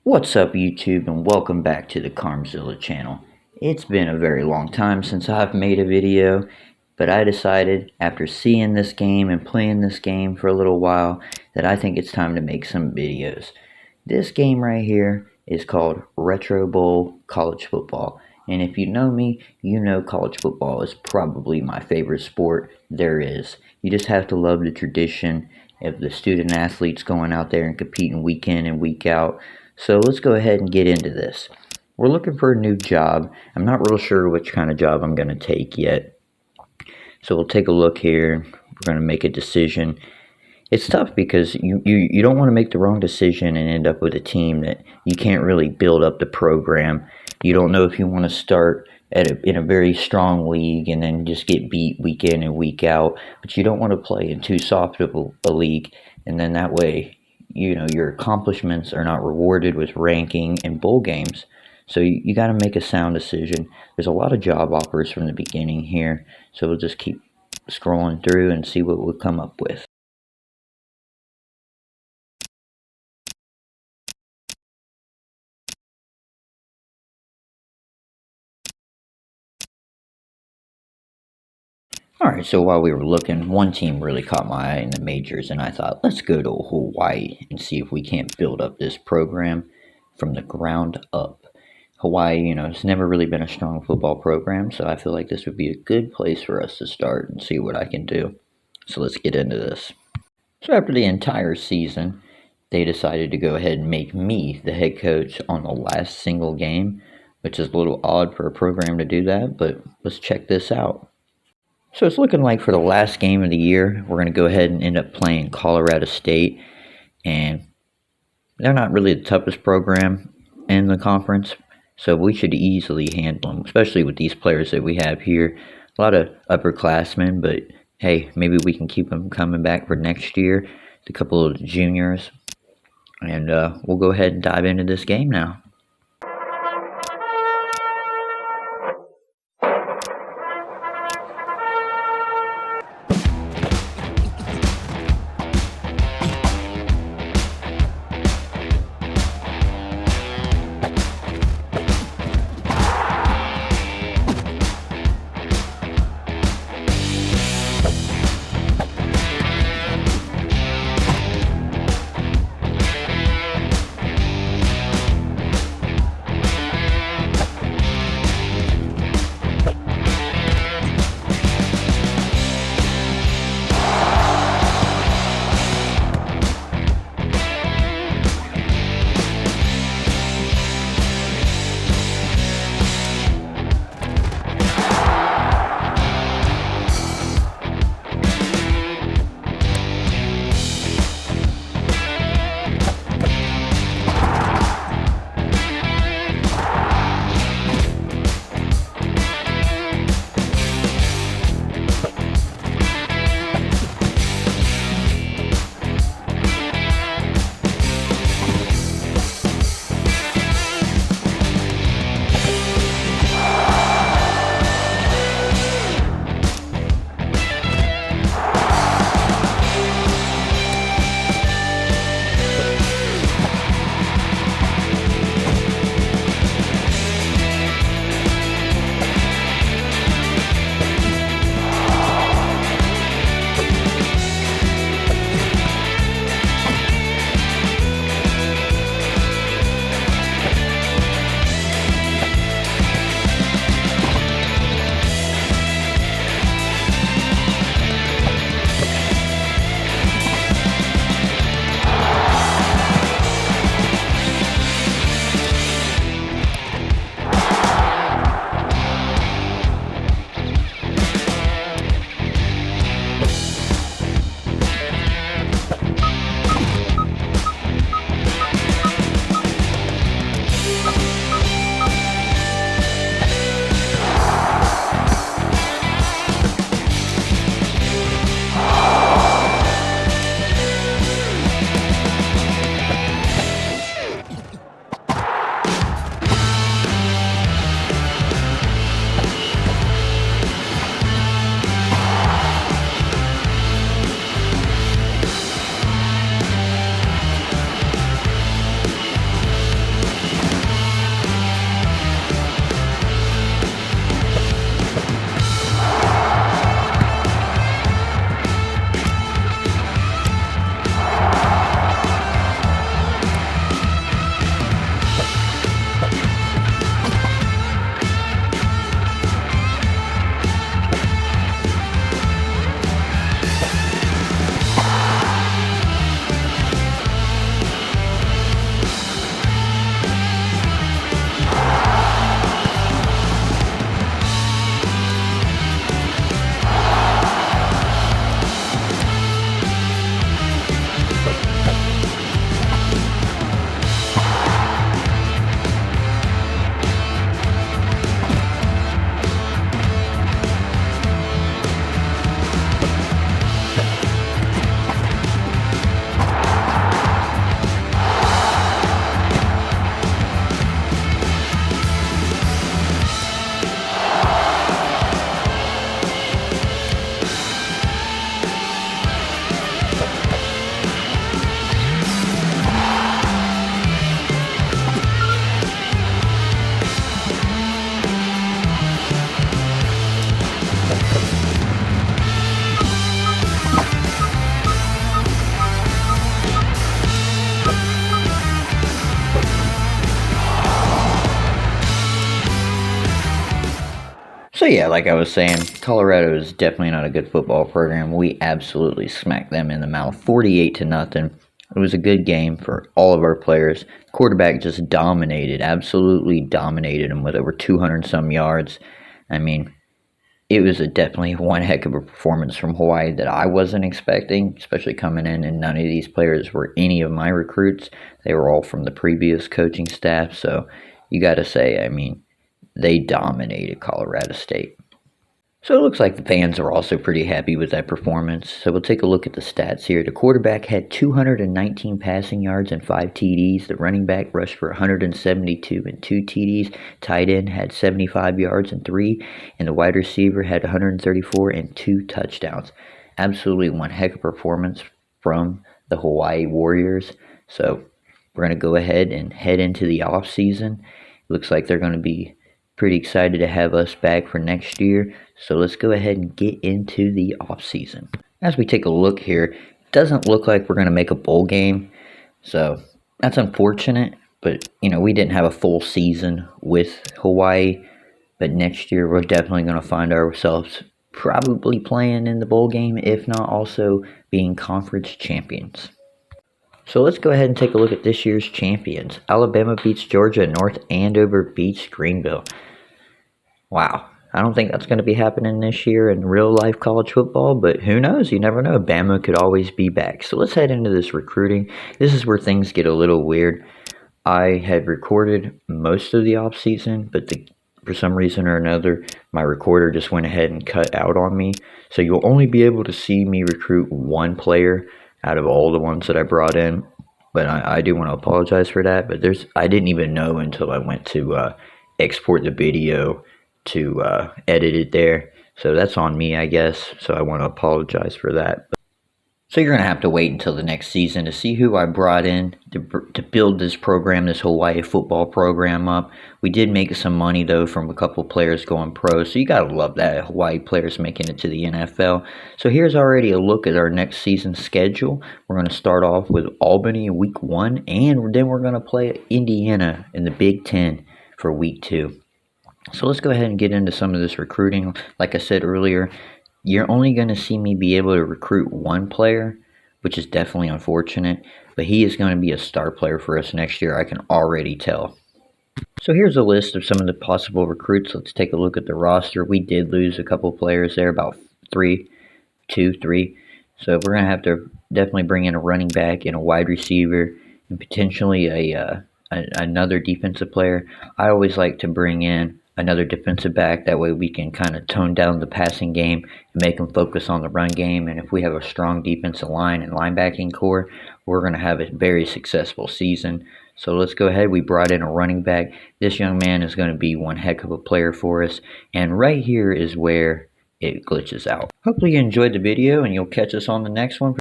What's up YouTube and welcome back to the Carmzilla channel. It's been a very long time since I've made a video, but I decided after seeing this game and playing this game for a little while that I think it's time to make some videos. This game right here is called Retro Bowl College Football, and if you know me, you know college football is probably my favorite sport there is. You just have to love the tradition of the student athletes going out there and competing week in and week out. So let's go ahead and get into this. We're looking for a new job. I'm not real sure which kind of job I'm going to take yet. So we'll take a look here. We're going to make a decision. It's tough because you don't want to make the wrong decision and end up with a team that you can't really build up the program. You don't know if you want to start in a very strong league and then just get beat week in and week out. But you don't want to play in too soft of a league, and then that way your accomplishments are not rewarded with ranking and bowl games. So you got to make a sound decision. There's a lot of job offers from the beginning here, so we'll just keep scrolling through and see what we'll come up with. Alright, so while we were looking, one team really caught my eye in the majors, and I thought, let's go to Hawaii and see if we can't build up this program from the ground up. Hawaii, it's never really been a strong football program, so I feel like this would be a good place for us to start and see what I can do. So let's get into this. So after the entire season, they decided to go ahead and make me the head coach on the last single game, which is a little odd for a program to do that, but let's check this out. So it's looking like for the last game of the year, we're going to go ahead and end up playing Colorado State, and they're not really the toughest program in the conference, so we should easily handle them, especially with these players that we have here. A lot of upperclassmen, but hey, maybe we can keep them coming back for next year, a couple of juniors, and we'll go ahead and dive into this game now. So yeah, like I was saying, Colorado is definitely not a good football program. We absolutely smacked them in the mouth, 48-0. It was a good game for all of our players. Quarterback just dominated, absolutely dominated them with over 200 some yards. I mean, it was definitely one heck of a performance from Hawaii that I wasn't expecting, especially coming in, and none of these players were any of my recruits. They were all from the previous coaching staff. So you got to say, I mean, they dominated Colorado State. So it looks like the fans are also pretty happy with that performance. So we'll take a look at the stats here. The quarterback had 219 passing yards and 5 TDs. The running back rushed for 172 and 2 TDs. Tight end had 75 yards and 3. And the wide receiver had 134 and 2 touchdowns. Absolutely one heck of a performance from the Hawaii Warriors. So we're going to go ahead and head into the off season. Looks like they're going to be pretty excited to have us back for next year. So let's go ahead and get into the off season. As we take a look here, it doesn't look like we're going to make a bowl game. So that's unfortunate, but we didn't have a full season with Hawaii. But next year we're definitely going to find ourselves probably playing in the bowl game, if not also being conference champions. So let's go ahead and take a look at this year's champions. Alabama beats Georgia, North Andover beats Greenville. Wow, I don't think that's going to be happening this year in real life college football, but who knows? You never know. Bama could always be back. So let's head into this recruiting. This is where things get a little weird. I had recorded most of the off season, but for some reason or another, my recorder just went ahead and cut out on me. So you'll only be able to see me recruit one player out of all the ones that I brought in. But I do want to apologize for that. But I didn't even know until I went to export the video to edit it there. So that's on me, I guess. So I want to apologize for that. So you're going to have to wait until the next season to see who I brought in to build this program, this Hawaii football program up. We did make some money, though, from a couple players going pro. So you got to love that, Hawaii players making it to the NFL. So here's already a look at our next season schedule. We're going to start off with Albany in week 1. And then we're going to play Indiana in the Big Ten for week 2. So let's go ahead and get into some of this recruiting. Like I said earlier, you're only going to see me be able to recruit one player, which is definitely unfortunate. But he is going to be a star player for us next year, I can already tell. So here's a list of some of the possible recruits. Let's take a look at the roster. We did lose a couple players there, about 3. So we're going to have to definitely bring in a running back and a wide receiver and potentially another defensive player. I always like to bring in another defensive back. That way we can kind of tone down the passing game and make them focus on the run game. And if we have a strong defensive line and linebacking core, we're going to have a very successful season. So let's go ahead. We brought in a running back. This young man is going to be one heck of a player for us. And right here is where it glitches out. Hopefully you enjoyed the video and you'll catch us on the next one.